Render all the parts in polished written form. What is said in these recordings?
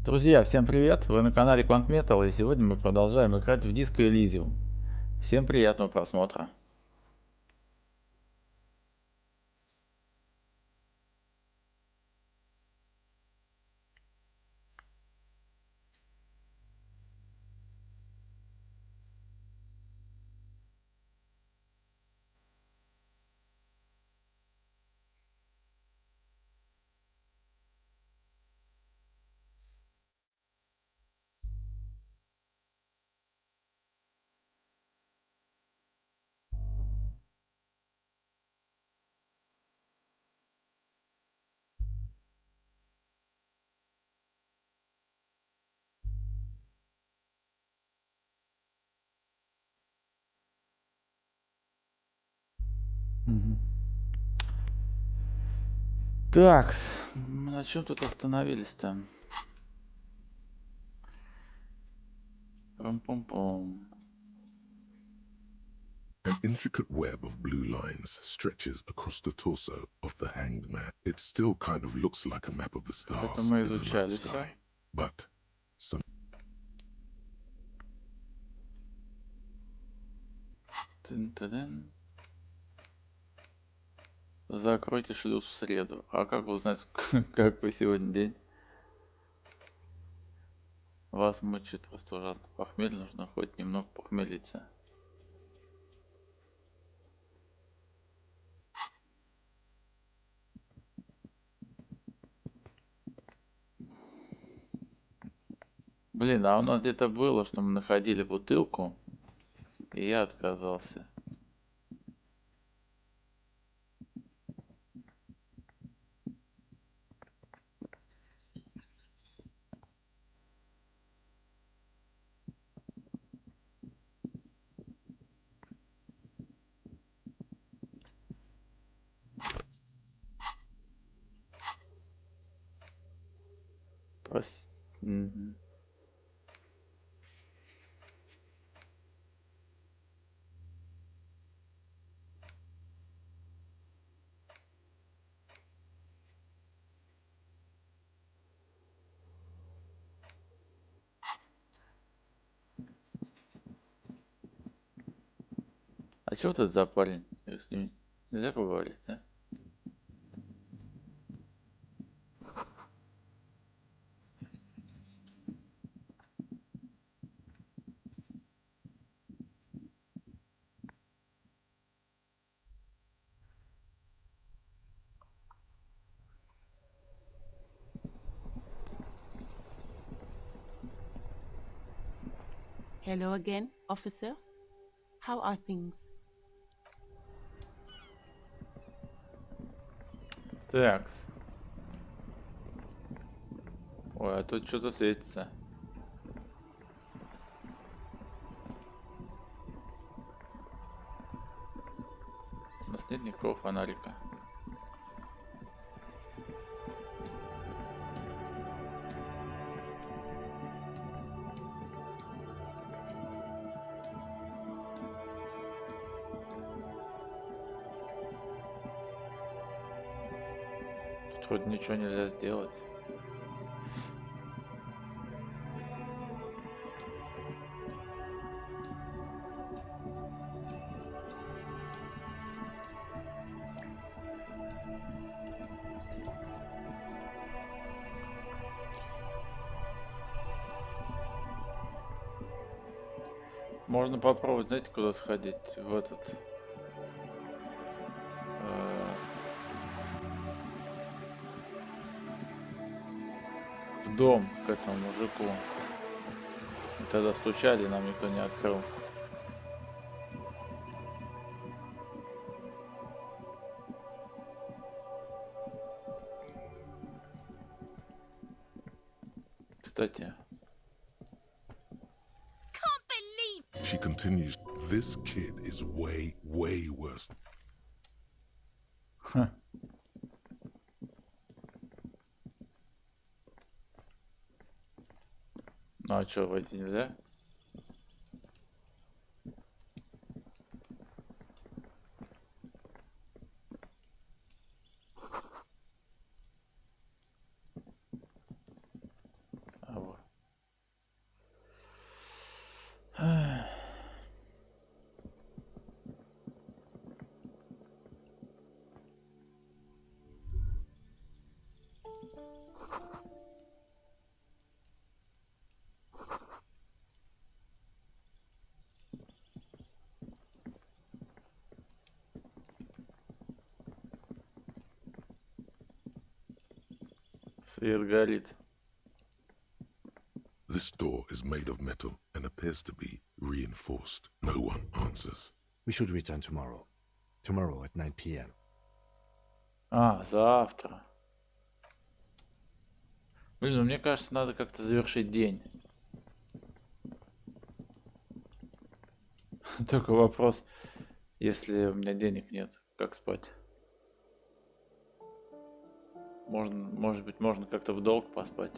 Друзья, всем привет! Вы на канале Quant Metal, и сегодня мы продолжаем играть в диско Elysium. Всем приятного просмотра! Так, на чем тут остановились-то? Пум-пум-пум. An intricate web of blue lines stretches across the torso of the hanged man. It still kind of looks like a map of the Это stars мы in the night изучали все. sky, but some Тын-тыдын. Закройте шлюз в среду. А как узнать, какой сегодня день? Вас мучает просто ужасно похмелье, нужно хоть немного похмелиться. Блин, а у нас где-то было, что мы находили бутылку, и я отказался. Мгм. А чё вот это за парень? С ним нельзя поговорить, да? Hello again, officer. How are things? Такс. Ой, а тут что-то светится. У нас нет никакого фонарика. Тут вроде ничего нельзя сделать. Можно попробовать, знаете, куда сходить? В этот... в дом к этому мужику. И тогда стучали, нам никто не открыл. Кстати, she continues, this kid is way worse. ну а чё, войти нельзя? А Свет горит. This door is made of metal and appears to be reinforced. No one answers. We should return tomorrow. Tomorrow at 9 p.m. А, завтра. Блин, ну мне кажется, надо как-то завершить день. Только вопрос, если у меня денег нет, как спать? Можно, может быть, можно как-то в долг поспать.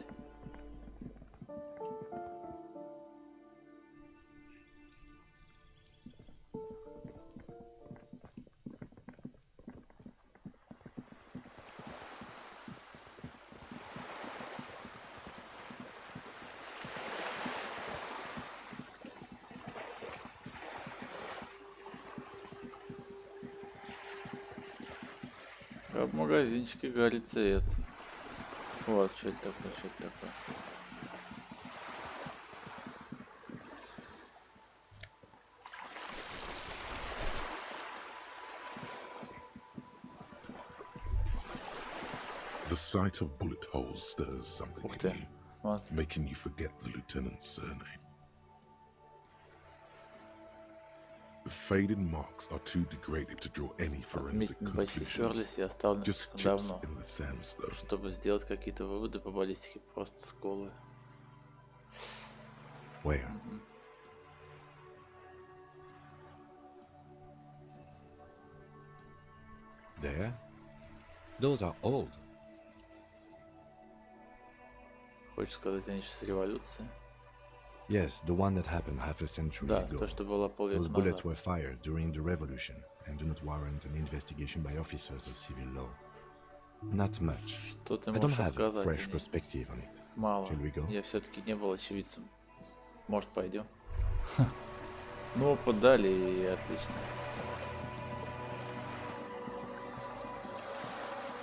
А в магазинчике горит свет. Вот, что это такое, что это такое. The sight of bullet holes stirs something Ух in ты. you, Вот. making you forget the lieutenant's surname. The faded marks are too degraded to draw any forensic Отметины почти conclusions. стерлись и оставлены Just слишком chips давно, in the sandstone. чтобы сделать какие-то выводы по баллистике, просто сколы. Where? There? Those are old. Хочешь сказать, они сейчас революции? Yes, the one that happened half a century Да, ago. то, что было полвека Those bullets назад. were fired during the revolution and do not warrant an investigation by officers of civil law. Not much. Что ты I don't можешь have a сказать? fresh Мне? perspective on it. Мало. Shall we go? Я все-таки не был очевидцем. Может, пойдем? Ну, опыт дали, и отлично.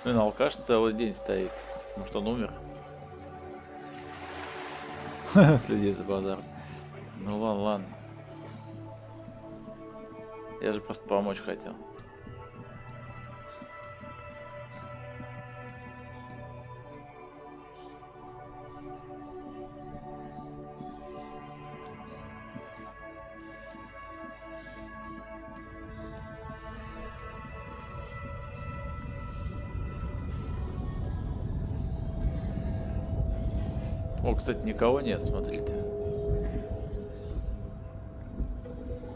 Блин, алкаш целый день стоит. Может, он умер? Следит за базаром. Ну ладно, ладно. Я же просто помочь хотел. О, кстати, никого нет, смотрите.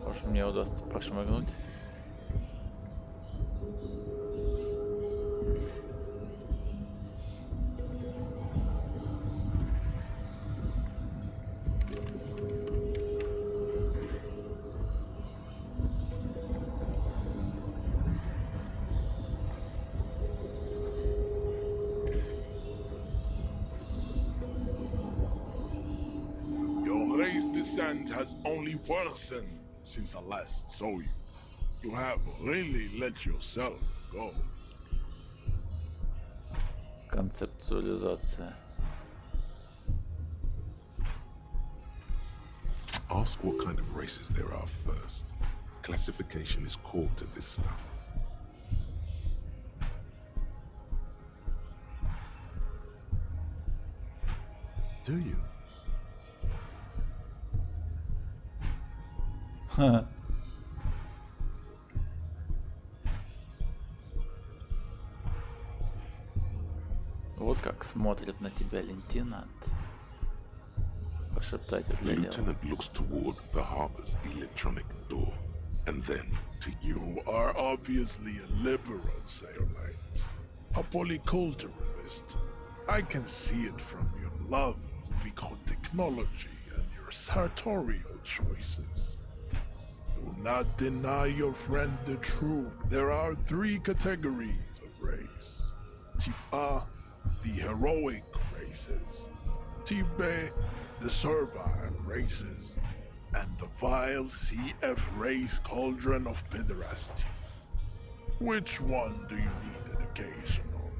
Может, мне удастся прошмыгнуть. Your race descent has only worsened since I last saw you. You have really let yourself go. Концептуализация. Ask what kind of races there are first. Classification is core to this stuff. Do you? Ха. Вот как смотрит на тебя лейтенант. Пошептать The это дело. lieutenant looks toward the harbor's electronic door, and then to you. You are obviously a liberal, Sailmate. A polyculturalist. I can see it from your love of microtechnology and your sartorial choices. Do not deny your friend the truth. There are three categories of race. Type A, the heroic races. Type B, the servile races. And the vile CF race cauldron of pederasty. Which one do you need an occasion on?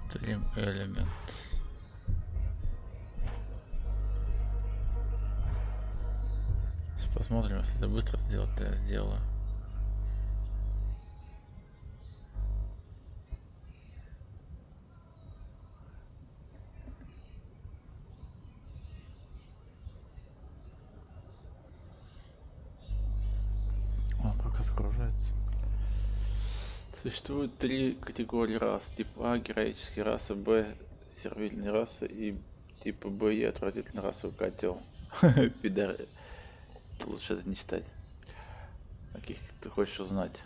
Стрим элемент. Сейчас посмотрим, если это быстро сделать, то я сделаю. Пока загружается. Существует 3 категории рас. Тип А — героические расы, Б — сервильные расы и типа Б и отвратительный расовый котел. Пидор. Лучше это не читать. Каких ты хочешь узнать?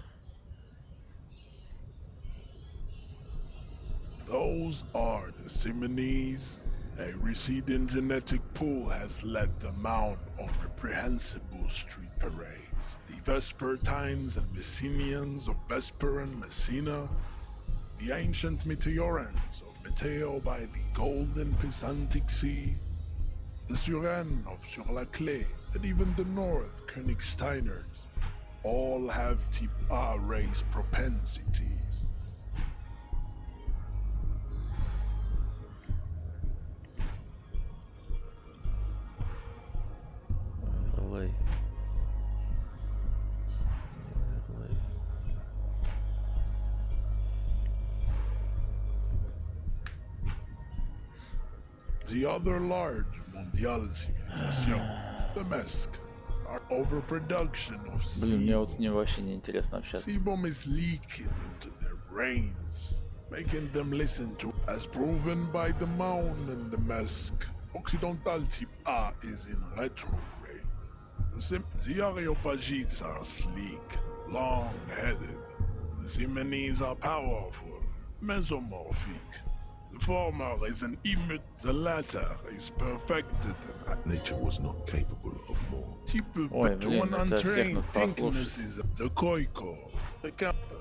Those are the Simonese. A receding genetic pool has led them out on reprehensible street parades. The Vespertines and Messenians of Vesper and Messina, the ancient Meteorans of Meteo by the golden Pisantic Sea, the Suren of Sur-la-Clé, and even the North Königsteiners, all have type A race propensities. The other large mondial civilization, the Mesk, are overproduction of Блин, мне вот с sebum. ним вообще не интересно общаться. Sebum is leaking into their brains, making them listen to, as proven by the Maun and the Mesk. Occidental type A is in retrograde. The Areopagites are sleek, long-headed. The Simonese are powerful, mesomorphic. The former is an emit, the latter is perfected and Nature was not capable of more. typical, Ой, but to блин, an это всех untrained надо thinkness послушать. is the Koiko, the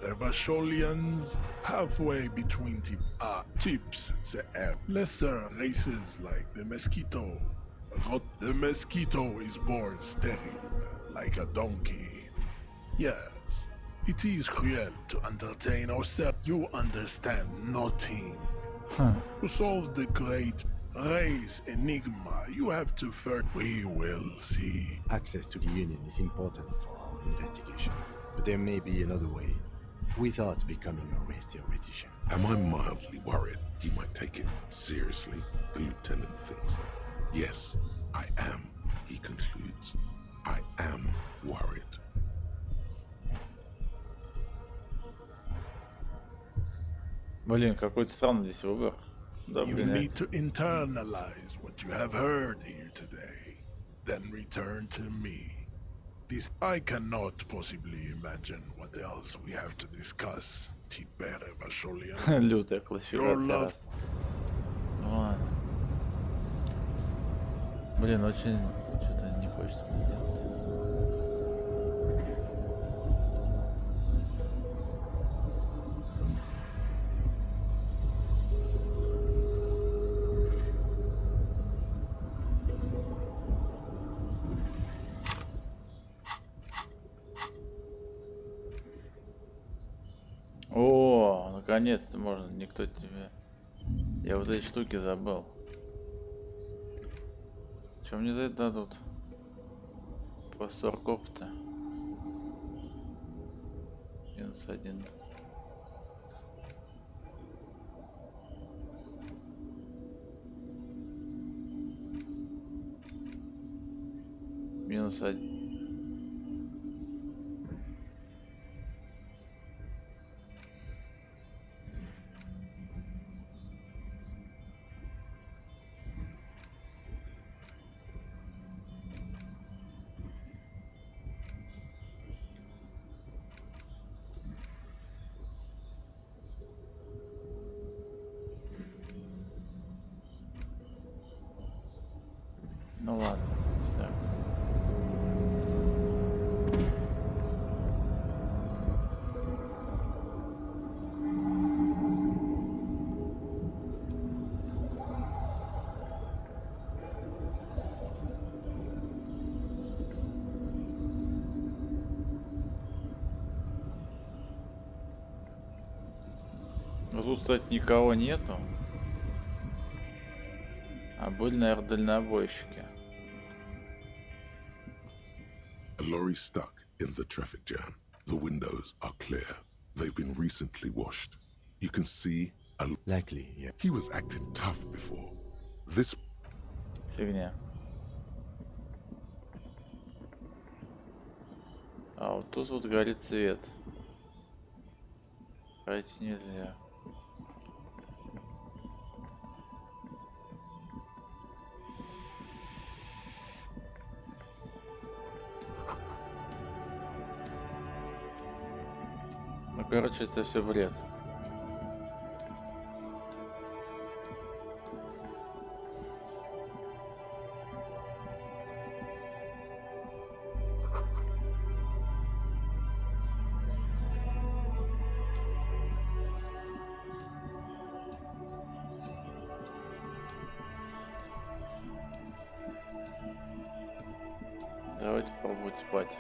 Revasholians, halfway between type A tips, the F. Lesser races like the mosquito. The mosquito is born sterile, like a donkey. Yes, it is cruel to entertain ourselves. You understand nothing. To solve the great race enigma, you have to first. We will see. Access to the Union is important for our investigation, but there may be another way, without becoming a race theoretician. Am I mildly worried he might take it seriously? The lieutenant thinks. Yes, I am, he concludes. I am worried. Блин, какой-то странный здесь выбор. Да, You блин, need to internalize what you have heard here today, then return to me. This I cannot possibly imagine what else we have to discuss. Типа Ревашоль. лютая Your классификация love. рас. Ну ладно. Блин, очень что-то не хочется мне делать. О, наконец-то можно, никто тебе... Я вот эти штуки забыл. Что мне за это дадут? Простор опыта. -1. -1. Ну ладно. Так. Но тут, кстати, никого нету. А были, наверное, дальнобойщики. A lorry stuck in the traffic jam. The windows are clear. They've been recently washed. You can see a... Likely, yeah. He was acting tough before. This... Фигня. А вот тут вот горит свет. Пройти нельзя. Ну, короче, это все бред. Давайте пробовать спать.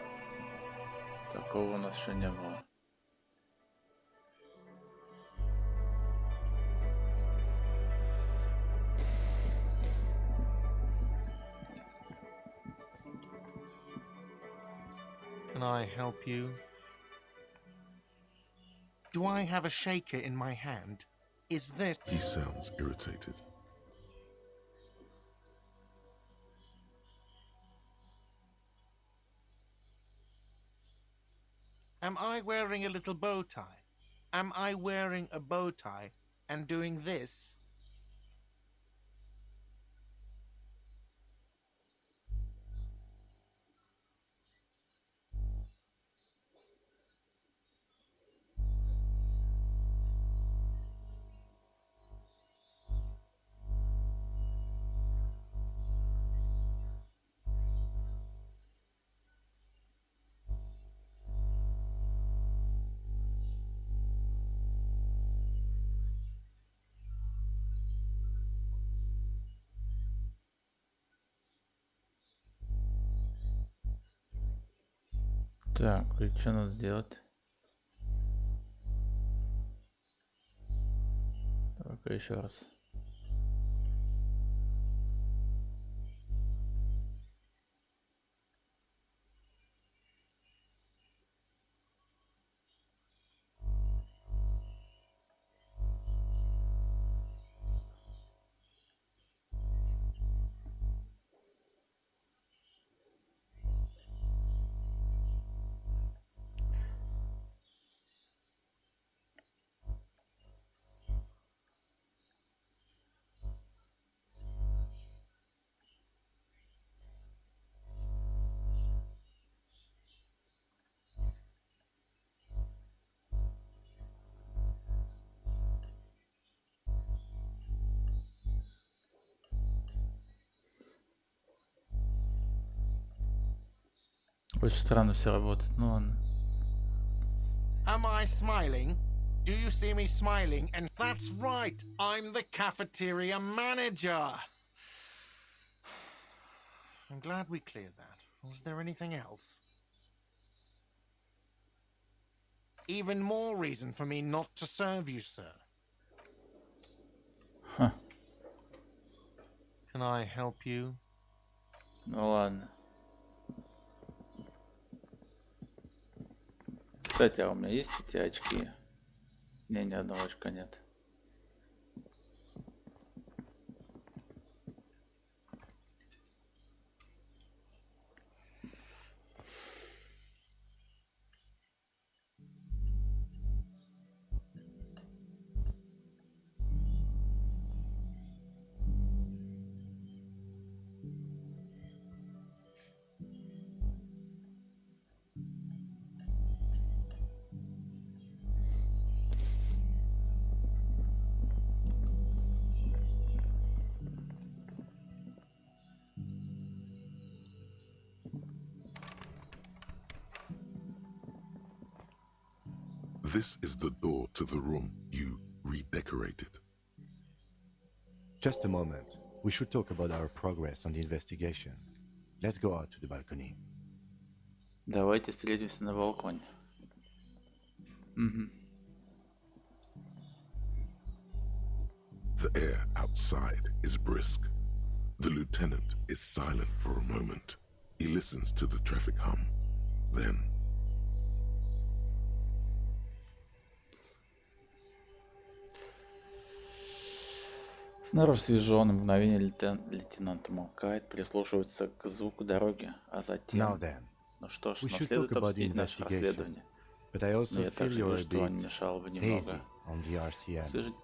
Такого у нас еще не было. Can I help you? Do I have a shaker in my hand? Is this... He sounds irritated. Am I wearing a little bow tie? Am I wearing a bow tie and doing this? Так, и что надо сделать? Так, еще раз. Очень странно все работает, ну ладно. Am I smiling? Do you see me smiling? And that's right, I'm the cafeteria manager. I'm glad we cleared that. Was there anything else? Even more reason for me not to serve you, sir. Ха, Can I help you? ну ладно. Кстати, а у меня есть эти очки? Не, ни одного очка нет. This is the door to the room you redecorated. Just a moment. We should talk about our progress on the investigation. Let's go out to the balcony. Давайте встретимся на балконе. Угу. The air outside is brisk. The lieutenant is silent for a moment. He listens to the traffic hum. Then, Снаружи свежо, на мгновение лейтенант умолкает, прислушивается к звуку дороги, а Now затем... then, Ну что ж, we нам should следует talk about the обсудить наше investigation. расследование. But I Но also я feel также you're вижу, a что он bit мешал бы hazy немного on the RCM. освежить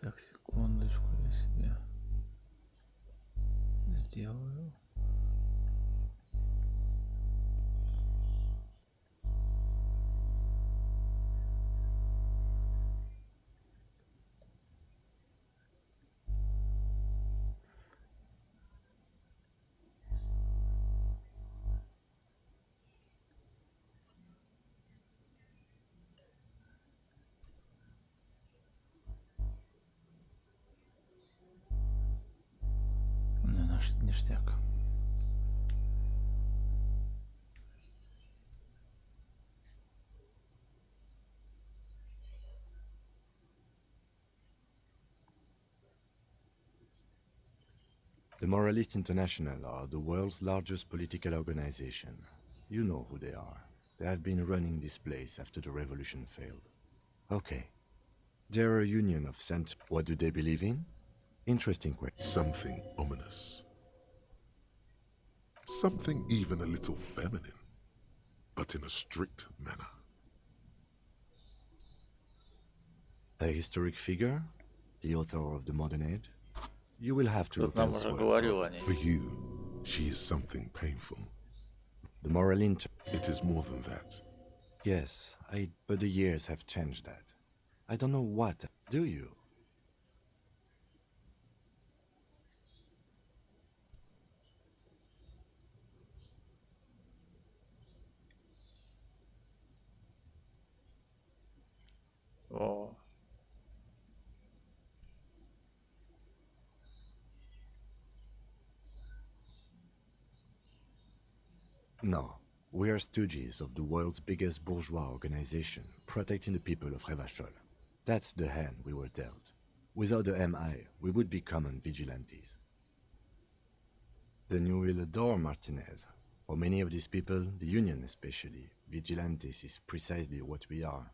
Так, секундочку, я себе сделаю. Ну, наш ништяк. The Moralist International are the world's largest political organization. You know who they are. They have been running this place after the revolution failed. Okay. They're a union of cent. What do they believe in? Interesting question. Something ominous. Something even a little feminine, but in a strict manner. A historic figure? The author of the modern age? You will have to Тут look нам уже elsewhere. говорил о ней. For you, she is something painful. The moral inter... It is more than that. Yes, but the years have changed that. I don't know what. Do you? О, No. We are stooges of the world's biggest bourgeois organization, protecting the people of Revashol. That's the hand we were dealt. Without the MI, we would be common vigilantes. Then you will adore Martinez. For many of these people, the Union especially, vigilantes is precisely what we are.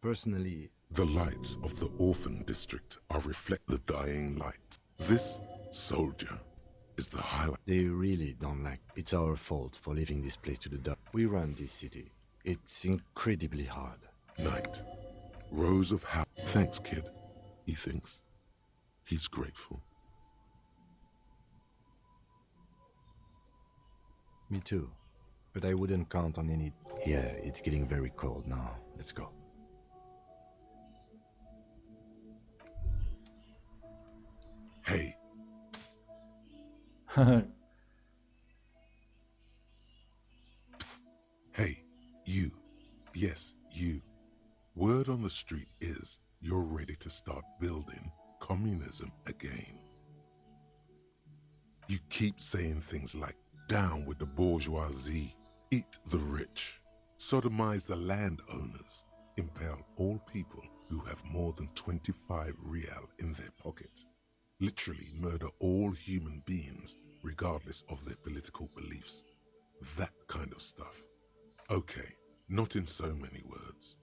Personally, The lights of the orphan district are reflect the dying light. This soldier is the highlight. they really don't like. It's our fault for leaving this place to the dark. We run this city. It's incredibly hard. Night. Rows of how. Thanks, kid. He thinks. He's grateful. Me too. But I wouldn't count on any... Yeah, it's getting very cold now. Let's go. Hey, hey, you. Yes, you. Word on the street is you're ready to start building communism again. You keep saying things like, down with the bourgeoisie, eat the rich, sodomize the landowners, impale all people who have more than 25 real in their pocket. Literally murder all human beings regardless of their political beliefs. That kind of stuff. Okay, not in so many words,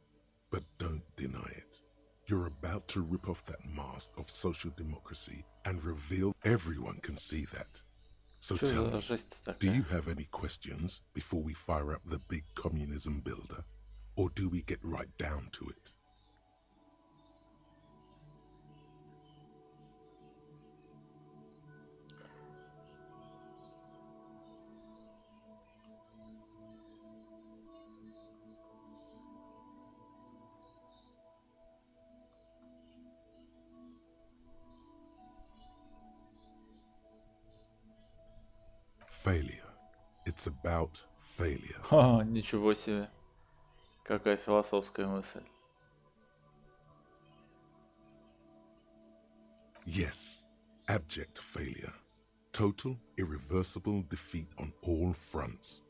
but don't deny it. You're about to rip off that mask of social democracy and reveal everyone can see that. So что tell за me, жесть do you такая? have any questions before we fire up the big communism builder? Or do we get right down to it? Failure. It's about failure. Ха, ничего себе. Какая философская мысль. Yes, abject failure. Total, irreversible defeat on all fronts.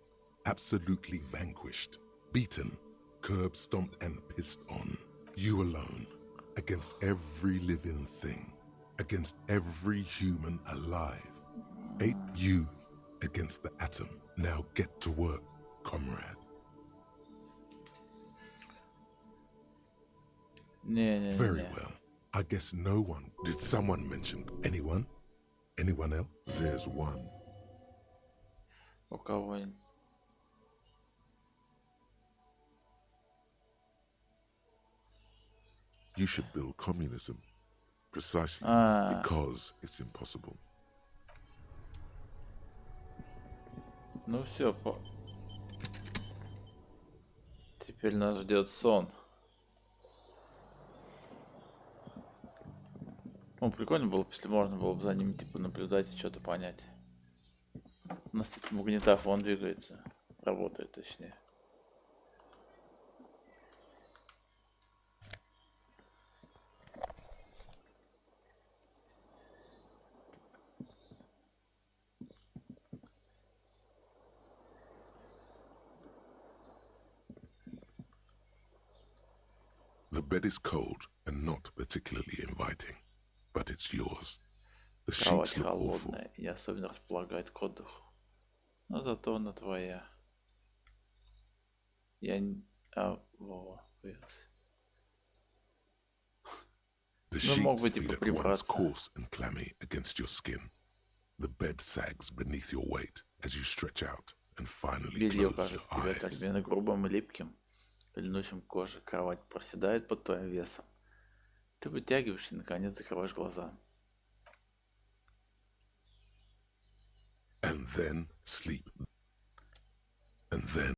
Absolutely vanquished. Beaten. Curb stomped and pissed on. You alone. Against every living thing. Against every human alive. You against the atom. Now get to work, comrade. Не-не-не. Very well. I guess no one. Did someone mention anyone? Anyone else? There's one. У кого? You should build communism. Precisely А, because it's impossible. Ну все, теперь нас ждет сон. Ну, прикольно было бы, если можно было бы за ними типа наблюдать и что-то понять. У нас тут магнитофон двигается. Работает, точнее. The bed is cold and not particularly inviting, but it's yours. The Кровать sheets look awful. холодная и не особенно располагает к отдыху. Но зато она твоя. Я не... А, во, появился. The Ну, мог sheets бы feel типа at once прибраться. coarse and clammy against your skin. The bed sags beneath your weight as you stretch out and finally Белье close your кажется тебе eyes. одновременно грубым и липким, льнущим к коже. Кровать проседает под твоим весом. Ты вытягиваешься и наконец закрываешь глаза. And then sleep. And then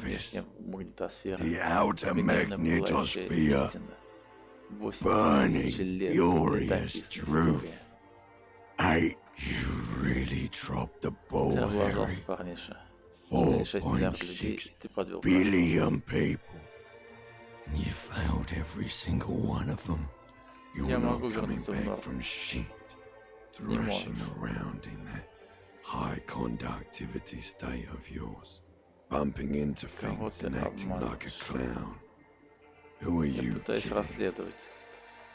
внешняя магнитосфера, The outer победная пылающая magnetosphere, истина. 80 burning, тысяч лет furious летописная truth. история. Hey, you really dropped the Ты ball, облажался, Harry. парниша. 6 миллиардов людей, 4.6 ты подвел. billion people. And you failed every single one of them. You're Я not могу coming вернуться в back норм. from shit. Не Thrashing можешь. around in that high conductivity state of yours. Bumping into Кого things ты and acting like a обманываешь? clown. Who are Я you пытаюсь kidding? расследовать.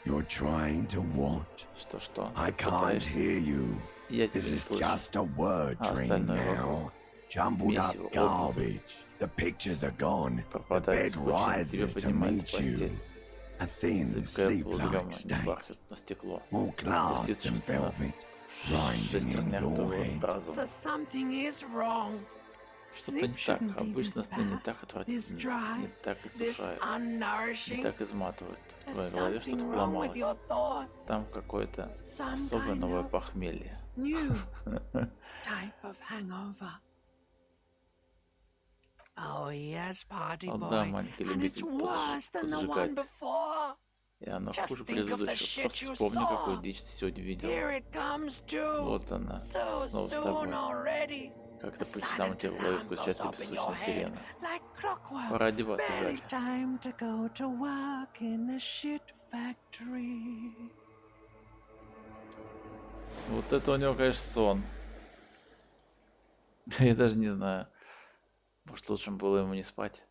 You're trying to what? Что? I Ты can't пытаешься? hear you. Я тебя This не is слышу. just a word А dream остальное now. вокруг. Jumbled up Месиво, образы. garbage. The pictures are gone. The Пропадает bed скучно, тебя rises to поднимается meet you. постель. A thin, Зыбкая sleep-like полудрема, не state. бархатное стекло. More glass Блестит than шерстяная velvet. Grinding in шестерня your твоего head. разума. So something is wrong. Что-то Sleep не так. shouldn't be this Обычно сны не bad, так this отвратительны, dry, не так this иссушают, не unnourishing. так изматывают. В There's твоей голове something что-то wrong with поломалось. your thoughts. Там какое-то Some особое kind новое of похмелье. new type of hangover. Oh yes, party О да, boy, маленький and it's любитель worse than the one позажигать. before. И оно Just хуже think of the предыдущего. shit you Просто вспомни, какую saw. дичь ты сегодня видел. Here it comes too. Вот она, So снова с soon тобой. already. Как-то The по часам у silent тебя в голове alarm goes включается off in your беззвучная head сирена. like clockwork. Пора одеваться, Barely Гарри. time to go to work in the shit factory. Вот это у него, конечно, сон. Я даже не знаю. Может, лучше было ему не спать.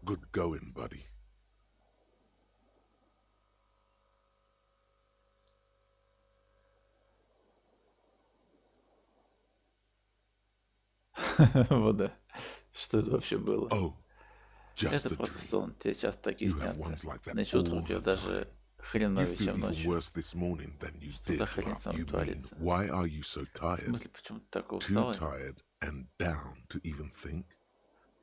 Good going, buddy. Вот да. Что это вообще было? Oh, just Это a просто dream. сон. Тебе часто такие You have снятся. ones like that Ночью утром all тебе the даже You хреновее, feel чем even ночью. worse this morning than you Что did за хрень с last. вами You mean, творится? why are you so В tired? смысле, почему ты такой Too усталый? tired and down to even think?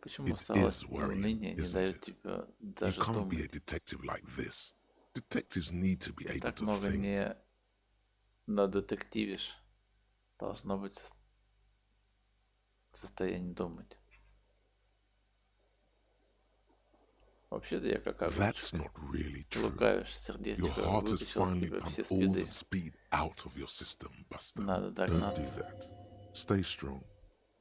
Почему It усталость is и worrying, уныние не isn't дают it? тебе You даже can't be a думать? detective like this. Detectives need to be able Так to много think. не надетективишь. Должно быть в состоянии думать. Вообще-то я как That's огурчик. not really Ты true. лукавишь, Your сердечко heart has выкачал из finally тебя все pumped all спиды. the speed out of your system, Buster. Надо Don't do догнаться. that. Stay strong.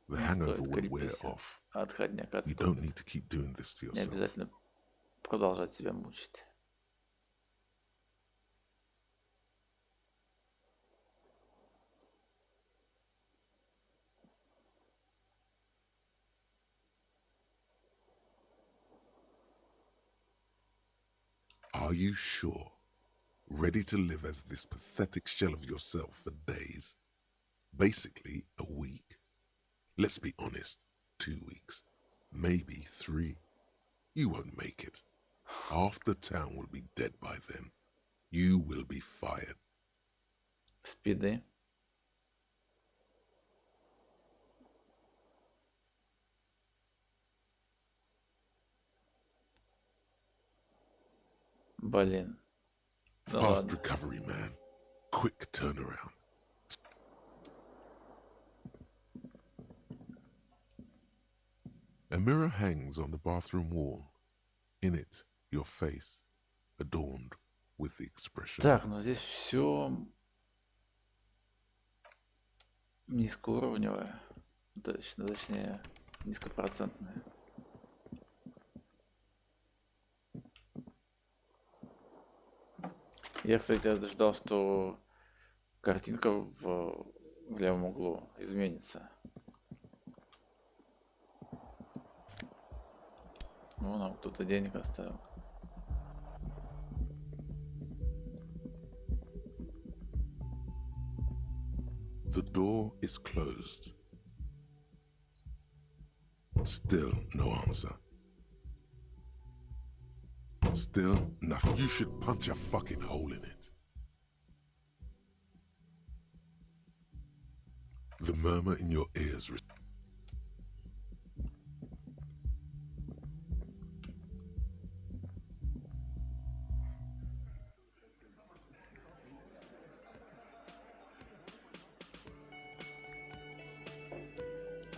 The Не hangover стоит will wear крепиться, off. а отходняк You don't отступит. need to keep doing this to Не yourself. обязательно продолжать себя мучить. Are you sure? Ready to live as this pathetic shell of yourself for days? Basically, a week. Let's be honest, 2 weeks. Maybe 3. You won't make it. Half the town will be dead by then. You will be fired. Спиды. Блин. Да Fast ладно. recovery, man. Quick turnaround. A mirror hangs on the bathroom wall. In it, your face, adorned with the expression. Так, ну здесь все низкоуровневое. Точнее, низкопроцентное. Я, кстати, ожидал, что картинка в левом углу изменится. Ну, нам кто-то денег оставил. The door is closed. Still no answer. Still nothing. You should punch a fucking hole in it. The murmur in your ears.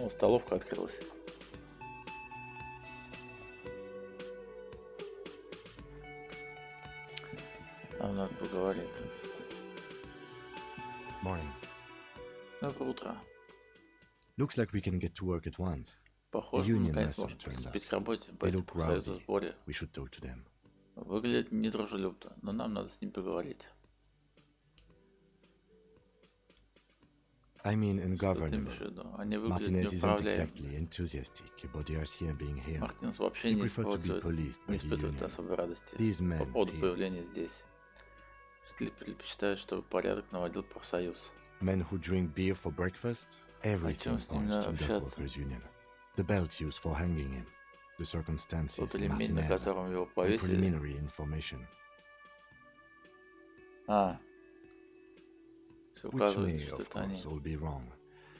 О, столовка открылась. Нам надо поговорить. Morning. Доброе утро. Looks like we can get to work at once. Похоже, мы Union наконец must можем have turned приступить up. к работе. They Пойти look по союзу rowdy. сборе. We should talk to them. Выглядит недружелюбно, но нам надо с ним поговорить. I mean Что ты имеешь ungovernable. в виду? Они выглядят Martinez isn't неуправляемыми. exactly enthusiastic about the RCA being here. Мартинес вообще He не preferred to be использует, policed не by the испытывает Union. особой радости These по men поводу here, появления здесь. Жители предпочитают, чтобы порядок наводил профсоюз. men who drink beer for breakfast, everything с ними points надо to the общаться? workers' union. The belt used for hanging him, the circumstances, Тот ремень, на Martinez, котором его and повесили. preliminary information, Все which указывает, may, что of это они. course, all be wrong.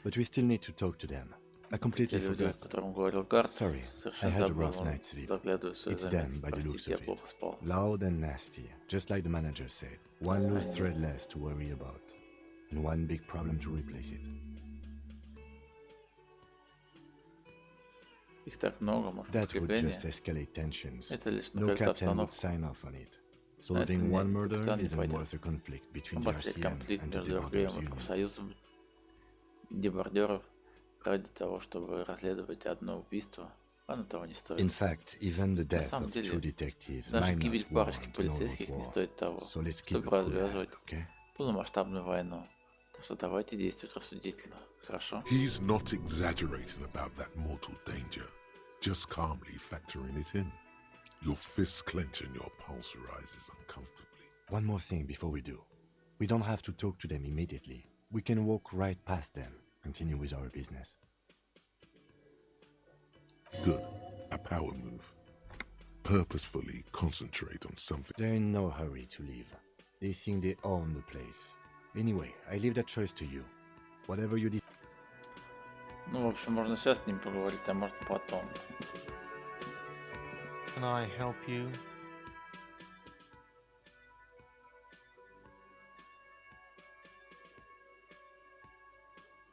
But we still need to talk to them. I Те completely люди, о forgot. котором говорил Гард, Sorry, I совершенно had a забыл, rough он night's sleep. заглядывает в свои It's them, заметки. by the looks Простите, я of it. плохо спал. Loud and nasty, just like the manager said. One loose thread less to worry about, and one big problem to replace it. Их так много, может, That would подкрепление. just escalate tensions. Это лишь No накалит captain would обстановку. sign off on it. Solving нет, one murder капитан не isn't пойдет. worth a conflict between the Обострить RCM конфликт and the между РГМ Developers и Union. профсоюзом дебардеров ради того, чтобы расследовать одно убийство, оно того не стоит. In fact, even the death самом of деле, true detectives Даже might гибель not парочки warrant an all-out полицейских не war. стоит того, So let's keep a чтобы cool развязывать head, okay? полномасштабную войну. Так что давайте действовать рассудительно, хорошо? He's not exaggerating about that mortal danger, just calmly factoring it in. Your fists clench and your pulse rises uncomfortably. One more thing before we do. We don't have to talk to them immediately. We can walk right past them, continue with our business. Good. A power move. Purposefully concentrate on something. They're in no hurry to leave. They think they own the place. Anyway, I leave that choice to you. Whatever you decide. Ну, в общем, можно сейчас с ним поговорить, а может потом. Can I help you?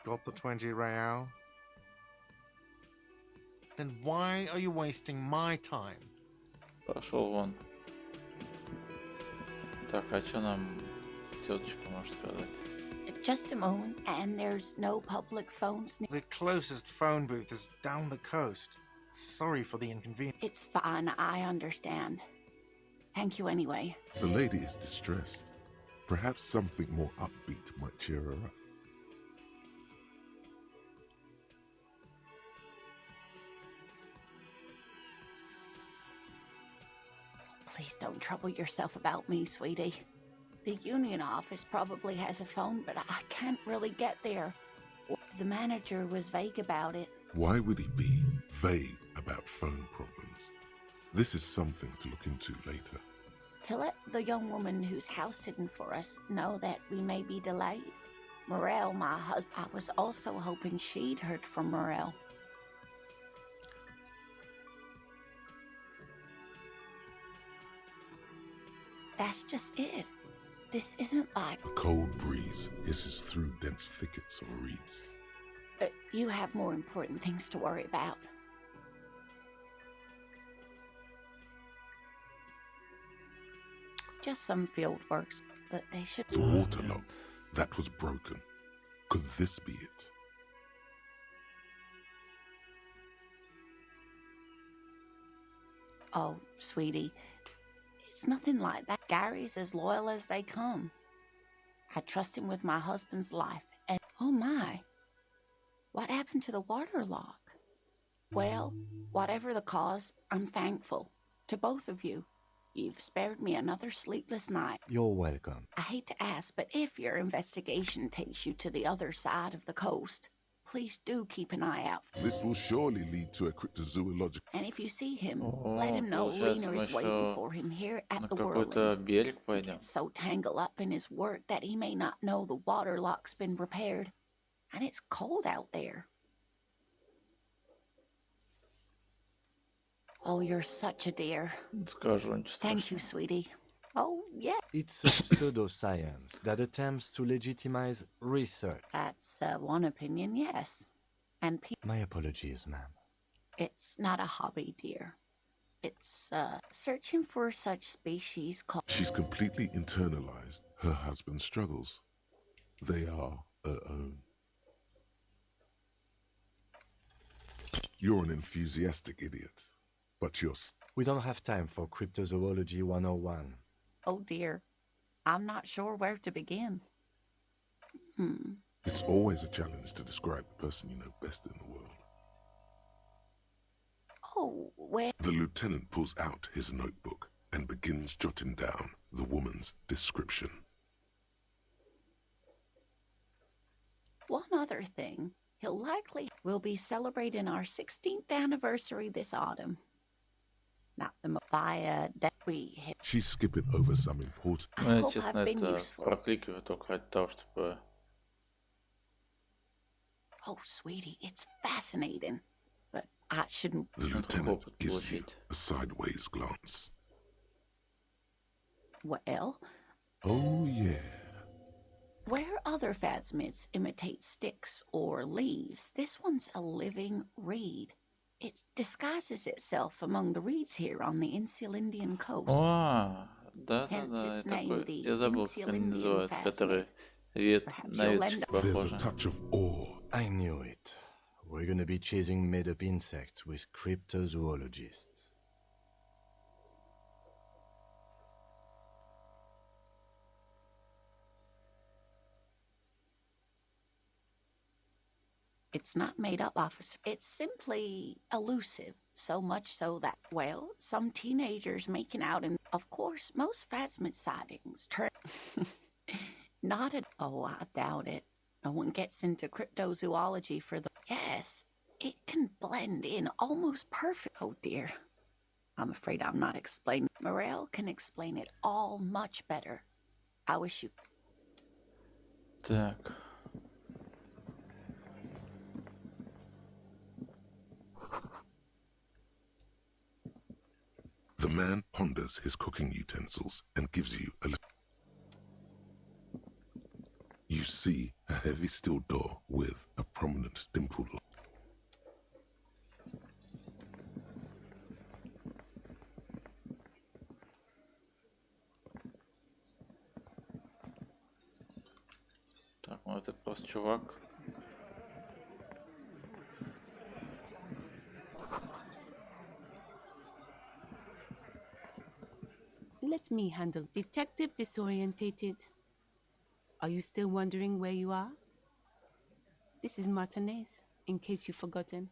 Got the 20 real? Then why are you wasting my time? Пошел вон. Так, а что нам тетушка может сказать? Just a moment, and there's no public phones. The closest phone booth is down the coast. Sorry for the inconvenience. It's fine, I understand. Thank you anyway. The lady is distressed. Perhaps something more upbeat might cheer her up. Please don't trouble yourself about me, sweetie. The union office probably has a phone, but I can't really get there. The manager was vague about it. Why would he be vague about phone problems? This is something to look into later. To let the young woman who's house sitting for us know that we may be delayed. Morel, my husband, I was also hoping she'd heard from Morel. That's just it. This isn't like... A cold breeze hisses through dense thickets of reeds. You have more important things to worry about. Just some field works, but they should... The water lock, that was broken. Could this be it? Oh, sweetie, it's nothing like that. Gary's as loyal as they come. I trust him with my husband's life, and oh my, what happened to the water lock? Well, whatever the cause, I'm thankful to both of you. You've spared me another sleepless night. You're welcome. I hate to ask, but if your investigation takes you to the other side of the coast, please do keep an eye out. This will surely lead to a cryptozoological... And if you see him, let him know получается, Lena мы is waiting еще for him here на at the какой-то Whirling. берег He пойдем. gets so tangled up in his work that he may not know the water lock's been repaired. And it's cold out there. Oh, you're such a dear. Скажу, ничего Thank you, страшного. sweetie. Oh, yeah. It's a pseudoscience that attempts to legitimize research. That's one opinion, yes. and people. My apologies, ma'am. It's not a hobby, dear. It's searching for such species called. She's completely internalized her husband's struggles. They are her own. You're an enthusiastic idiot, but you're... We don't have time for cryptozoology 101. Oh dear, I'm not sure where to begin. It's always a challenge to describe the person you know best in the world. Oh, well. The lieutenant pulls out his notebook and begins jotting down the woman's description. One other thing. He'll likely will be celebrating our 16th anniversary this autumn. Not the via that we hit. She's skipping over some important... I Я, hope честно, I've been это useful. прокликиваю только ради того, чтобы... Oh, sweetie, it's fascinating. But I shouldn't. The lieutenant опыт gives you получить. a sideways glance. Well, Oh, yeah. where other phasmids imitate sticks or leaves, this one's a living reed. It disguises itself among the reeds here on the Insular Indian coast. О, Hence да-да-да, its я name, такой... the Я забыл, как Insular они Indian называются, которые Perhaps на you'll веточки end up- There's a похожи. touch of awe. I knew it. We're gonna be chasing made-up insects with cryptozoologists. It's not made up, officer. It's simply elusive. So much so that, well, some teenagers making out in... Of course, most phasmid sightings turn... Not at... Oh, I doubt it. No one gets into cryptozoology for the... Yes, it can blend in almost perfect. Oh, dear. I'm afraid I'm not explaining. Morel can explain it all much better. I wish you... Так. The man ponders his cooking utensils and gives you a little... You see a heavy steel door with a prominent dimple. Так, ну это просто чувак. Let me handle. Detective disorientated. Are you still wondering where you are? This is Martinez, in case you've forgotten.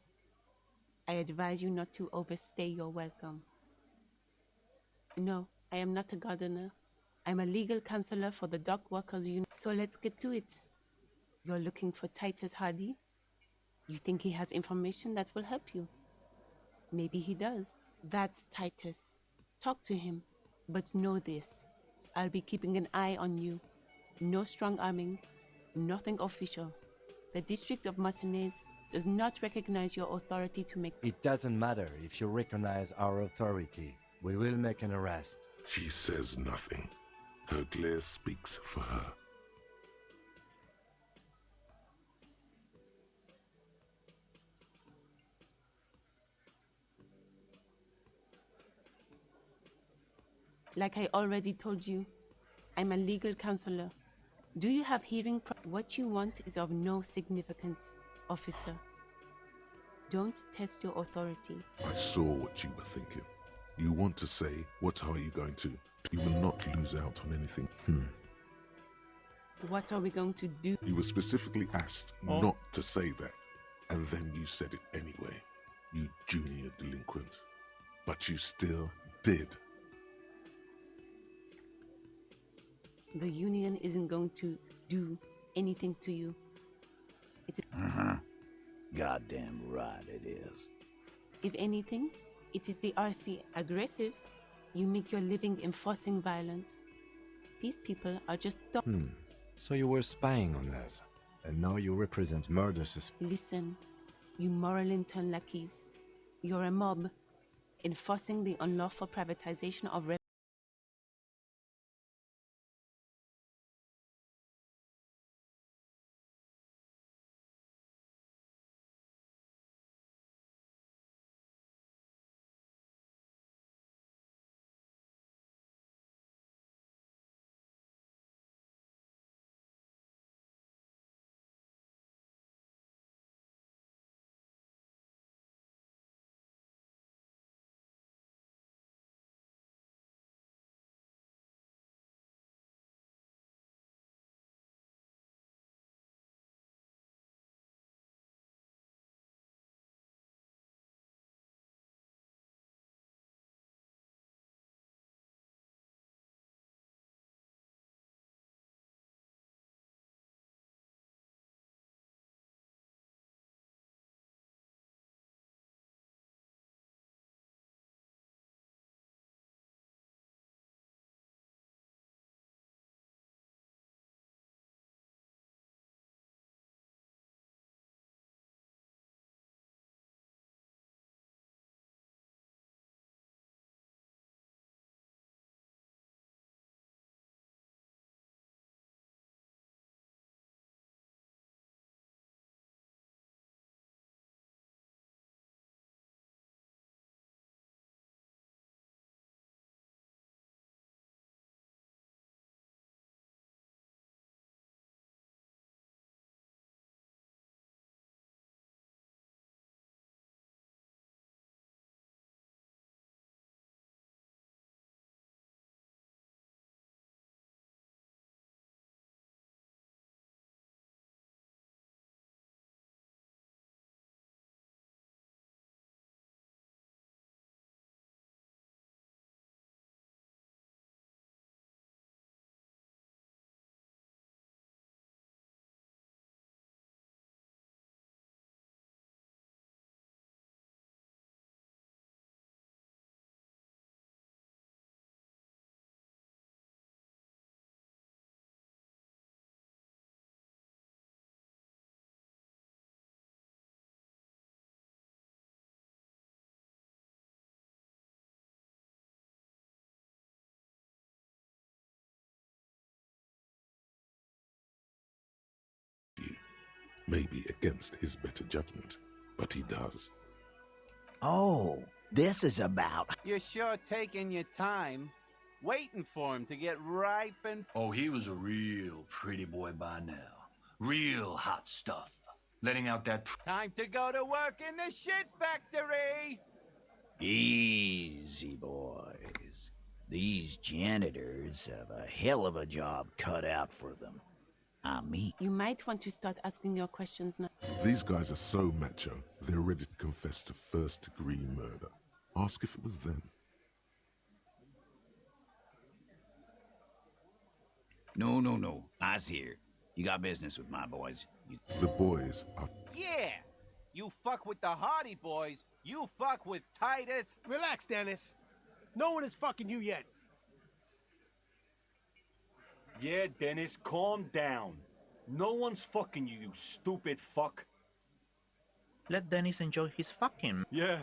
I advise you not to overstay your welcome. No, I am not a gardener. I'm a legal counselor for the dock workers union. So let's get to it. You're looking for Titus Hardy? You think he has information that will help you? Maybe he does. That's Titus. Talk to him. But know this. I'll be keeping an eye on you. No strong arming. Nothing official. The District of Martinez does not recognize your authority to make... It doesn't matter if you recognize our authority. We will make an arrest. She says nothing. Her glare speaks for her. Like I already told you, I'm a legal counselor. Do you have hearing what you want is of no significance, officer. Don't test your authority. I saw what you were thinking. You want to say, what are you going to? You will not lose out on anything. What are we going to do? You were specifically asked not to say that. And then you said it anyway. You junior delinquent. But you still did. The union isn't going to do anything to you. It's Goddamn right it is. If anything, it is the RC aggressive. You make your living enforcing violence. These people are just So you were spying on us, and now you represent murder Listen, you moral intern lackeys. You're a mob, enforcing the unlawful privatization of maybe against his better judgment, but he does. Oh, this is about... You're sure taking your time, waiting for him to get ripe and... Oh, he was a real pretty boy by now. Real hot stuff. Letting out that... Time to go to work in the shit factory! Easy, boys. These janitors have a hell of a job cut out for them. I mean... You might want to start asking your questions now. These guys are so macho, they're ready to confess to first-degree murder. Ask if it was them. No. I's here. You got business with my boys. The boys are... Yeah! You fuck with the Hardy Boys, you fuck with Titus. Relax, Dennis. No one is fucking you yet. Yeah, Dennis, calm down. No one's fucking you, you stupid fuck. Let Dennis enjoy his fucking. Yeah.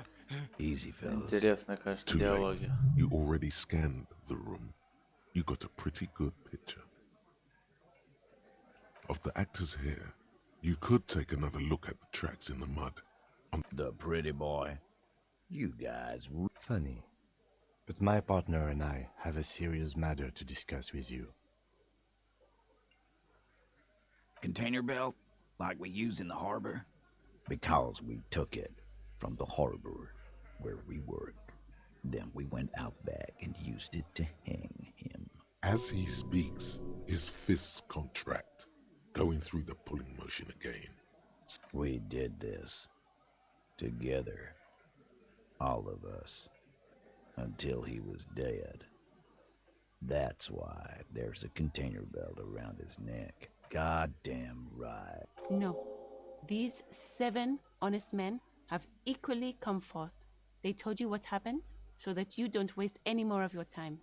Easy, fellas. Интересно, конечно, Too late. диалоги. You already scanned the room. You got a pretty good picture. Of the actors here, you could take another look at the tracks in the mud. The pretty boy. You guys... Funny. But my partner and I have a serious matter to discuss with you. Container belt, like we use in the harbor? Because we took it from the harbor where we work. Then we went out back and used it to hang him. As he speaks, his fists contract, going through the pulling motion again. We did this together, all of us, until he was dead. That's why there's a container belt around his neck. Goddamn right. No. These 7 honest men have equally come forth. They told you what happened so that you don't waste any more of your time.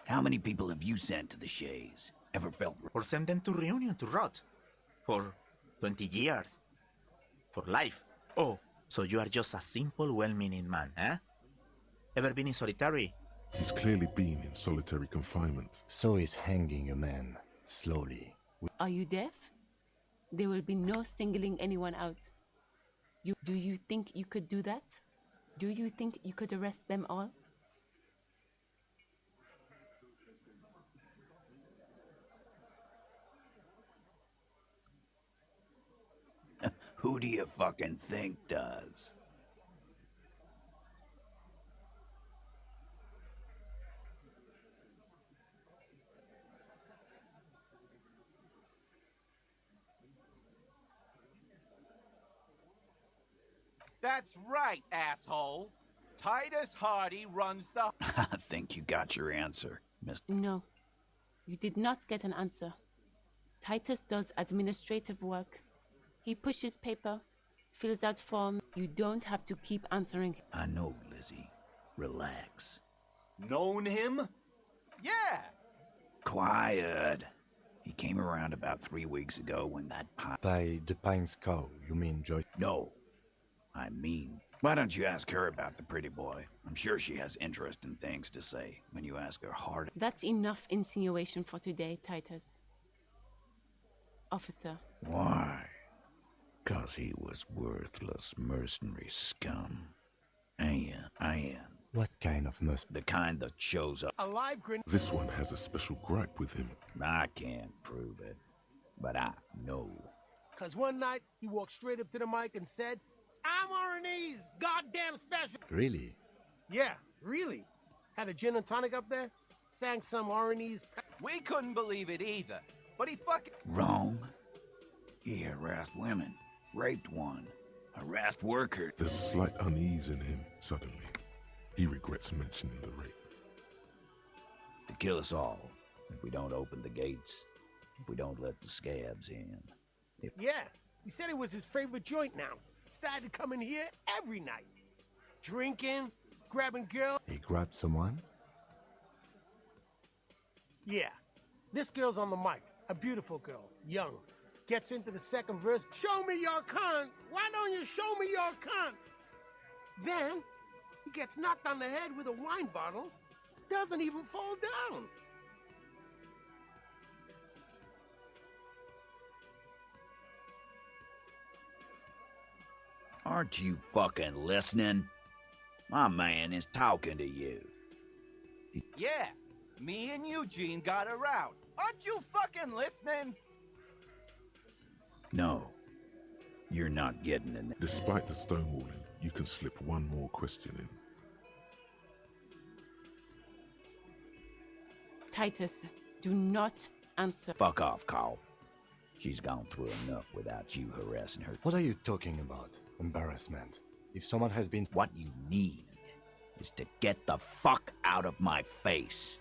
How many people have you sent to the Shays? Ever felt... Or send them to Reunion to rot. For 20 years. For life. Oh, so you are just a simple, well-meaning man, eh? Ever been in solitary? He's clearly been in solitary confinement. So is hanging a man, slowly. Are you deaf? There will be no singling anyone out. Do you think you could do that? Do you think you could arrest them all? Who do you fucking think does? That's right, asshole. Titus Hardy runs the... I think you got your answer, Mr. No, you did not get an answer. Titus does administrative work. He pushes paper, fills out forms. You don't have to keep answering. I know, Lizzie. Relax. Known him? Yeah! Quiet. He came around about 3 weeks ago when that By the Pine Skull, you mean Joyce? No. I mean... Why don't you ask her about the pretty boy? I'm sure she has interesting things to say when you ask her hard... That's enough insinuation for today, Titus. Officer. Why? 'Cause he was worthless mercenary scum. I am. What kind of The kind that shows up. A live grenade. This one has a special gripe with him. I can't prove it, but I know. 'Cause one night, he walked straight up to the mic and said, I'm R&E's goddamn special. Really? Yeah, really. Had a gin and tonic up there, sang some R&E's. We couldn't believe it either, but he fucking... Wrong. He harassed women, raped one, harassed workers. There's slight unease in him, suddenly. He regrets mentioning the rape. To kill us all, if we don't open the gates, if we don't let the scabs in. Yeah, he said it was his favorite joint now. Started coming here every night. Drinking, grabbing girls. He grabbed someone? Yeah. This girl's on the mic. A beautiful girl. Young. gets into the second verse, show me your cunt. Why don't you show me your cunt? Then he gets knocked on the head with a wine bottle, doesn't even fall down. Aren't you fucking listening? My man is talking to you. Yeah, me and Eugene got her out. Aren't you fucking listening? No, you're not getting it. Despite the stonewalling, you can slip one more question in. Titus, do not answer. Fuck off, Carl. She's gone through enough without you harassing her. What are you talking about? Embarrassment. If someone has been... What you need is to get the fuck out of my face.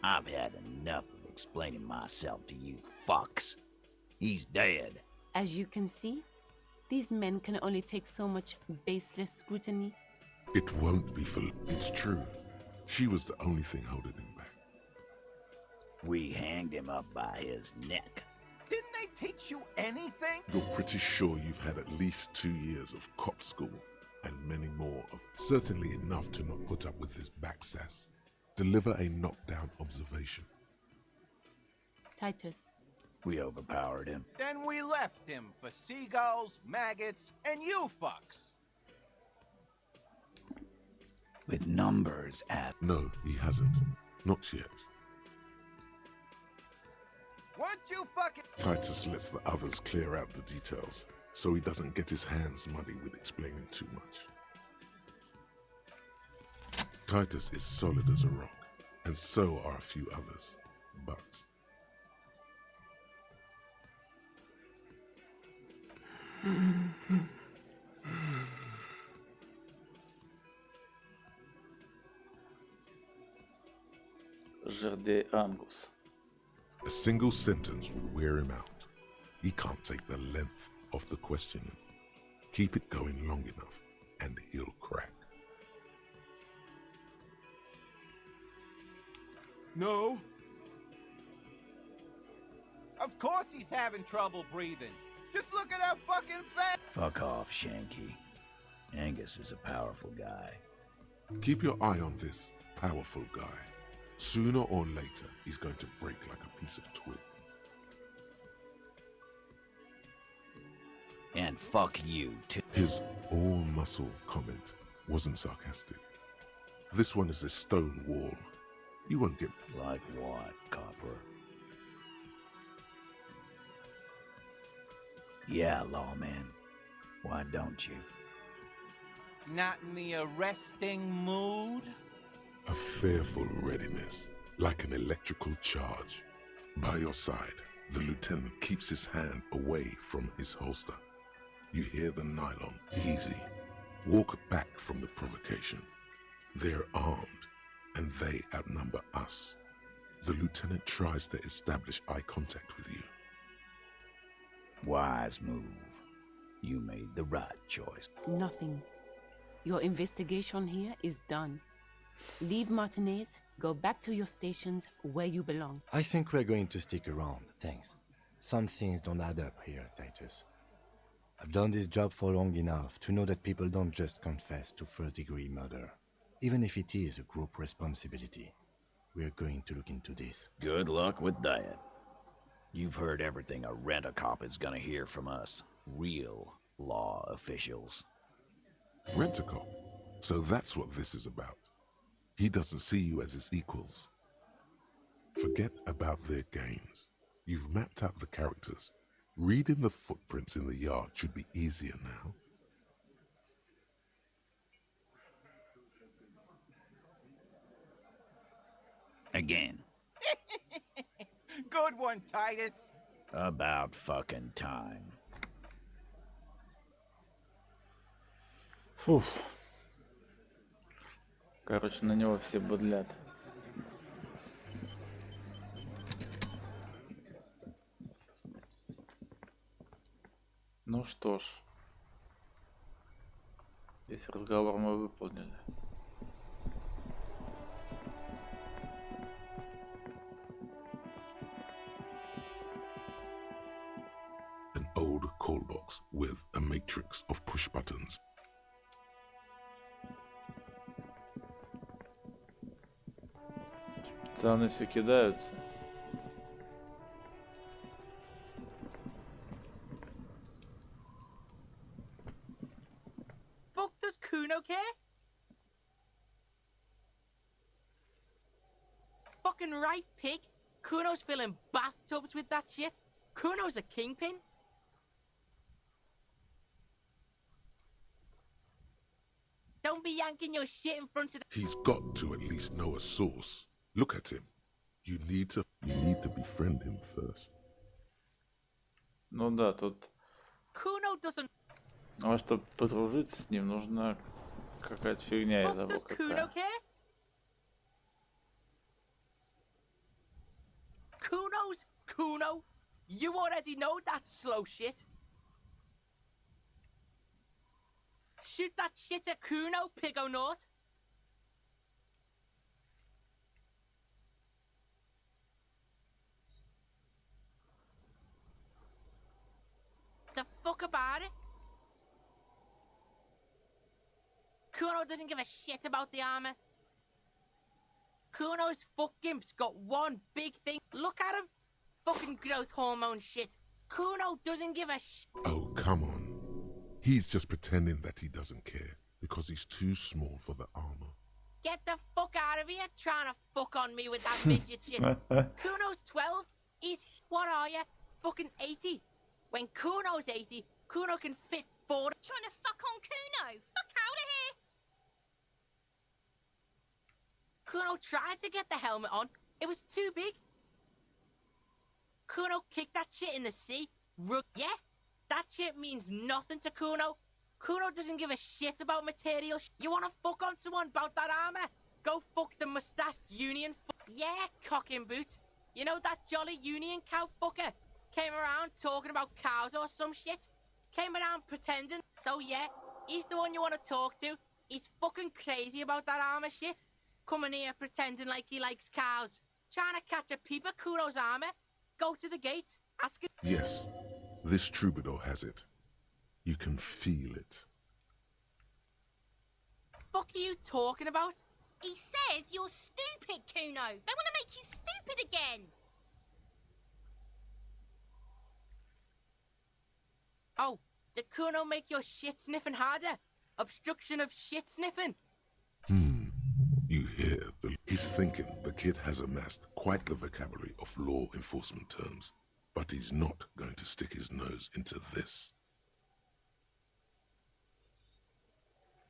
I've had enough of explaining myself to you fucks. He's dead. As you can see, these men can only take so much baseless scrutiny. It won't be for... It's true. She was the only thing holding him back. We hanged him up by his neck. Didn't they teach you anything? You're pretty sure you've had at least 2 years of cop school, and many more. Certainly enough to not put up with this backsass. Deliver a knockdown observation. Titus. We overpowered him. Then we left him for seagulls, maggots, and you fucks. With numbers at... No, he hasn't. Not yet. Weren't you fucking... Titus lets the others clear out the details, so he doesn't get his hands muddy with explaining too much. Titus is solid as a rock, and so are a few others, but... Jardé Angus. A single sentence would wear him out. He can't take the length of the questioning. Keep it going long enough, and he'll crack. No. Of course he's having trouble breathing. Just look at how fucking fat... Fuck off, Shanky. Angus is a powerful guy. Keep your eye on this powerful guy. Sooner or later, he's going to break like a piece of twig. And fuck you, too. His all-muscle comment wasn't sarcastic. This one is a stone wall. You won't get... Like what, Copper? Yeah, lawman. Why don't you? Not in the arresting mood? A fearful readiness, like an electrical charge. By your side, the lieutenant keeps his hand away from his holster. You hear the nylon. Easy. Walk back from the provocation. They're armed, and they outnumber us. The lieutenant tries to establish eye contact with you. Wise move. You made the right choice. Nothing. Your investigation here is done. Leave Martinez, go back to your stations where you belong. I think we're going to stick around, thanks. Some things don't add up here, Titus. I've done this job for long enough to know that people don't just confess to first-degree murder, even if it is a group responsibility. We're going to look into this. Good luck with that. You've heard everything a rent-a-cop is gonna hear from us, real law officials. Rent-a-cop? So that's what this is about. He doesn't see you as his equals. Forget about their games. You've mapped out the characters. Reading the footprints in the yard should be easier now. Again. Good one, Titus. About fucking time. Фуф. Короче, на него все будлят. Ну что ж. Здесь разговор мы выполнили. old call box with a matrix of push buttons. Пацаны все кидаются. Fuck does Kuno care? Fucking right, pig. Kuno's filling bathtubs with that shit. Kuno's a kingpin. Don't be yanking your shit in front of the... He's got to at least know a source. Look at him. You need to befriend him first. Ну да, тут... Kuno doesn't... А чтобы подружиться с ним, нужна какая-то фигня, я забыл Does Kuno какая. care? Kuno's Kuno. You already know that slow shit. Shoot that shit at Kuno, Pigonaut. The fuck about it? Kuno doesn't give a shit about the armor. Kuno's fucking's got one big thing. Look at him. Fucking growth hormone shit. Kuno doesn't give a shit. Oh, come on. He's just pretending that he doesn't care because he's too small for the armor. Get the fuck out of here trying to fuck on me with that midget shit. Kuno's 12. He's, what are you? Fucking 80. When Kuno's 80, Kuno can fit 4. Trying to fuck on Kuno. Fuck out of here. Kuno tried to get the helmet on. It was too big. Kuno kicked that shit in the sea. Yeah? That shit means nothing to Kuno. Kuno doesn't give a shit about material. You wanna fuck on someone about that armor? Go fuck the mustached union. Yeah, cocking boot. You know that jolly union cow fucker? Came around talking about cows or some shit. Came around pretending. So yeah, he's the one you wanna talk to. He's fucking crazy about that armor shit. Coming here pretending like he likes cows. Trying to catch a peep at Kuno's armor. Go to the gate. Ask him. Yes, this troubadour has it. You can feel it. Fuck are you talking about? He says you're stupid, Kuno. They want to make you stupid again. Oh, did Kuno make your shit sniffing harder? Obstruction of shit sniffing? You hear he's thinking the kid has amassed quite the vocabulary of law enforcement terms, but he's not going to stick his nose into this.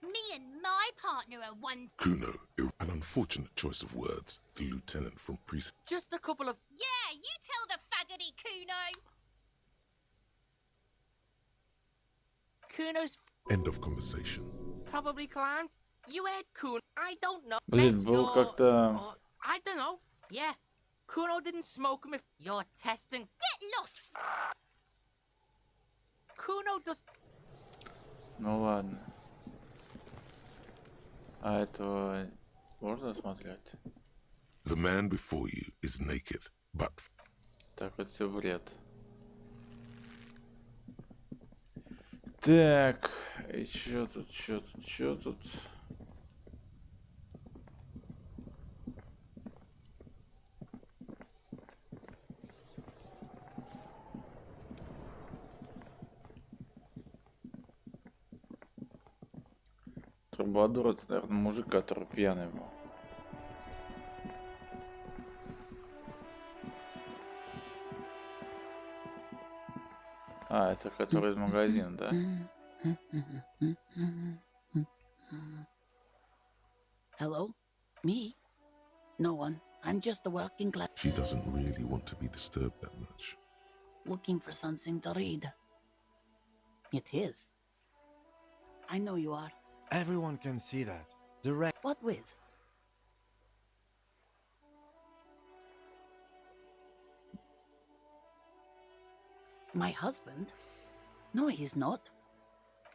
Me and my partner are one... Kuno, an unfortunate choice of words. The lieutenant from precinct. Just a couple of... Yeah, you tell the faggoty, Kuno. Kuno's... End of conversation. Probably climbed. You heard Kuno. I don't know. Блин, был как-то... I don't know. Yeah. Kuno didn't smoke him if you're testing. Get lost. Kuno does... Ну ладно. А этого можно смотреть? The man before you is naked, but... Так, вот все бред. Так, и чё тут? Трубадур — это, наверное, мужик, который пьяный был. А, это который из магазина, да? Hello? Me? No one. I'm just a working class... She doesn't really want to be disturbed that much. Looking for something to read. It is. I know you are. Everyone can see that. Direct. What with? My husband? No, he's not.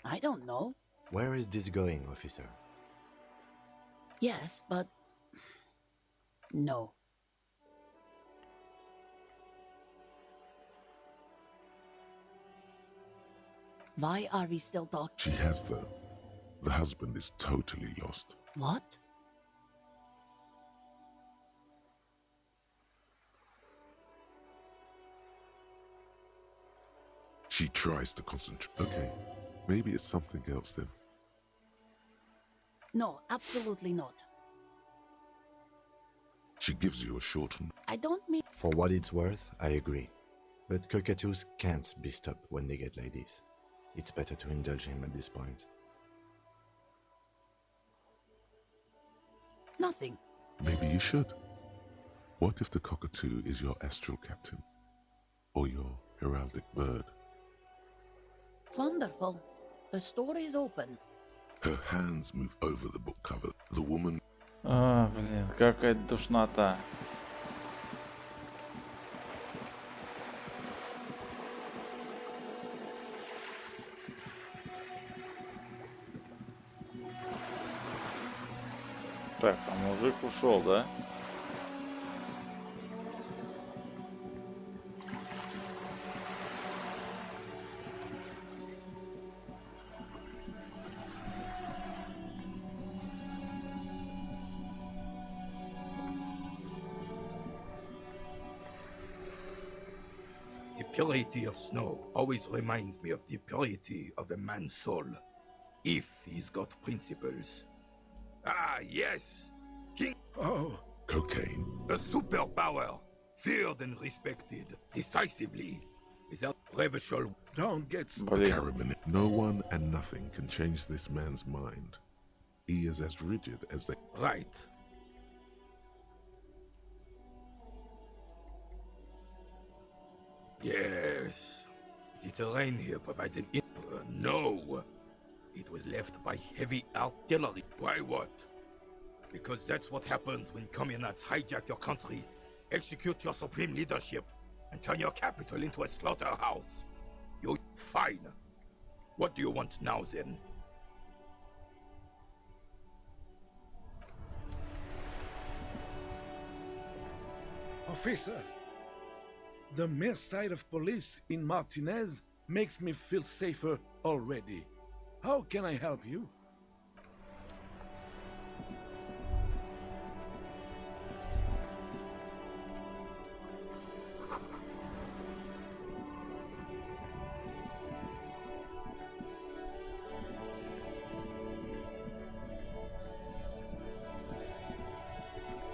I don't know. Where is this going, officer? Yes, but... No. Why are we still talking? She has though. The husband is totally lost. What? She tries to concentrate. Okay, maybe it's something else then. No, absolutely not. She gives you a short one. I don't mean... For what it's worth, I agree. But cockatoos can't be stopped when they get like this. It's better to indulge him at this point. Nothing. Maybe you should. What if the cockatoo is your astral captain? Or your heraldic bird? Wonderful. The story is open. Her hands move over the book cover. The woman... А, блин, какая душнота. Так, а мужик ушел, да? The purity of snow always reminds me of the purity of a man's soul, if he's got principles. Ah, yes! King... Oh! Cocaine. A superpower, feared and respected, decisively, without Revashol. Don't get the carabin. No one and nothing can change this man's mind. He is as rigid as they... Right. Yes. The terrain here provides an... no. It was left by heavy artillery. Why what? Because that's what happens when communards hijack your country, execute your supreme leadership, and turn your capital into a slaughterhouse. You're fine. What do you want now, then? Officer, the mere sight of police in Martinez makes me feel safer already. How can I help you?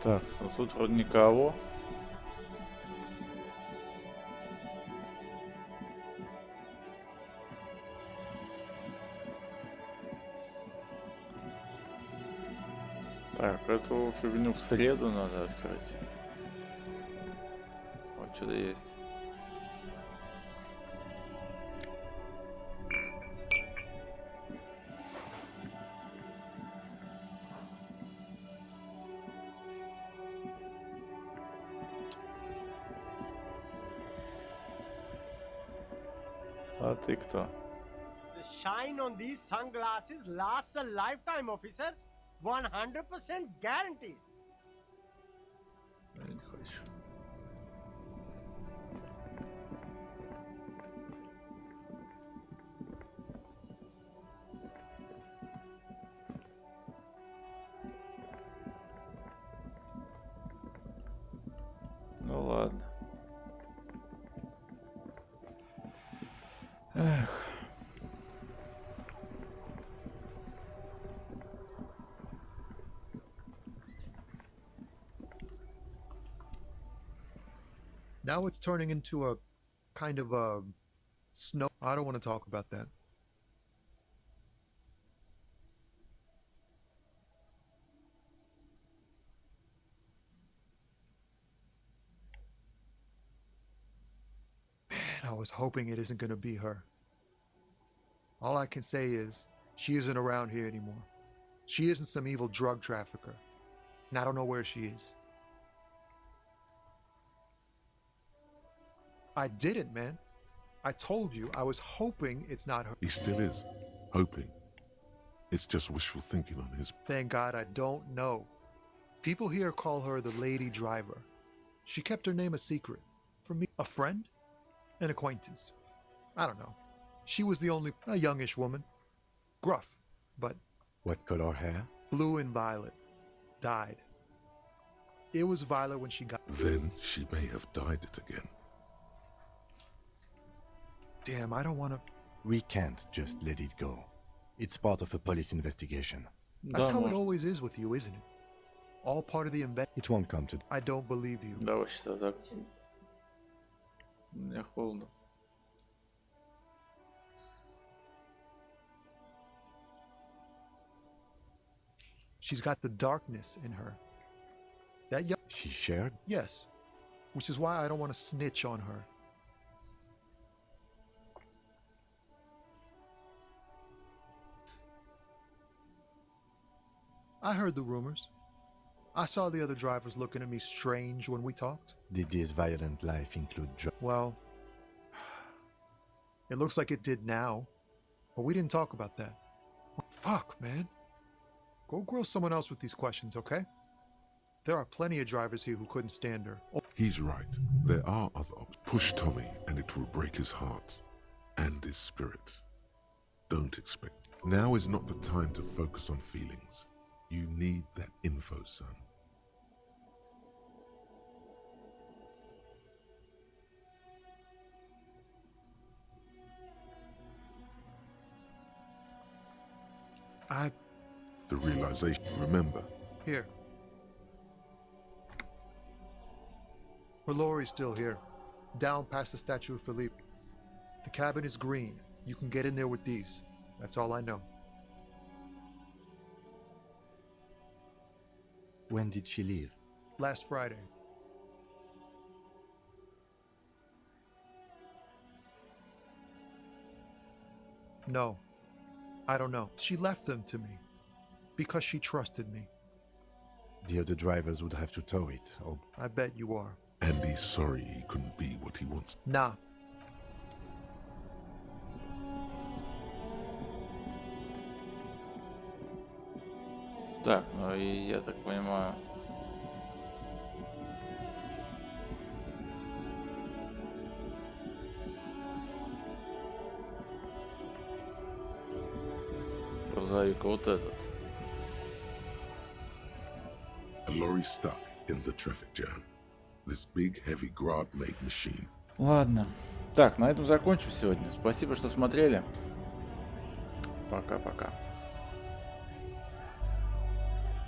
Так, ну тут вроде никого. Так, эту фигню в среду надо открыть. Вот что-то есть. А ты кто? The shine on these sunglasses lasts a lifetime, officer. 100% guaranteed. Я не хочу. Ну ладно. Эх. Now it's turning into a kind of a snow. I don't want to talk about that. Man, I was hoping it isn't going to be her. All I can say is she isn't around here anymore. She isn't some evil drug trafficker. And I don't know where she is. I didn't, man. I told you, I was hoping it's not her. He still is. Hoping. It's just wishful thinking on his... Thank God I don't know. People here call her the Lady Driver. She kept her name a secret. From me, a friend? An acquaintance. I don't know. She was the only, a youngish woman. Gruff, but... What color hair? Blue and violet. Died. It was violet when she got... Then she may have dyed it again. Damn, I don't want to... We can't just let it go. It's part of a police investigation. That's how it always is with you, isn't it? All part of the It won't come to... I don't believe you. Давай сейчас так. Мне холодно. She's got the darkness in her. That young... She shared? Yes. Which is why I don't want to snitch on her. I heard the rumors. I saw the other drivers looking at me strange when we talked. Did this violent life include Well, it looks like it did now. But we didn't talk about that. Fuck, man. Go grill someone else with these questions, okay? There are plenty of drivers here who couldn't stand her. He's right. There are other options. Push Tommy and it will break his heart and his spirit. Don't expect. Now is not the time to focus on feelings. You need that info, son. The realization, remember. Here. Lori's still here. Down past the statue of Philippe. The cabin is green. You can get in there with these. That's all I know. When did she leave? Last Friday. No. I don't know. She left them to me. Because she trusted me. The other drivers would have to tow it, or... I bet you are. And he's sorry he couldn't be what he wants. Nah. Так, ну и я так понимаю... Прозаик вот этот. A lorry stuck in the traffic jam. This big, heavy grad-made machine. Ладно. Так, на этом закончим сегодня. Спасибо, что смотрели. Пока-пока.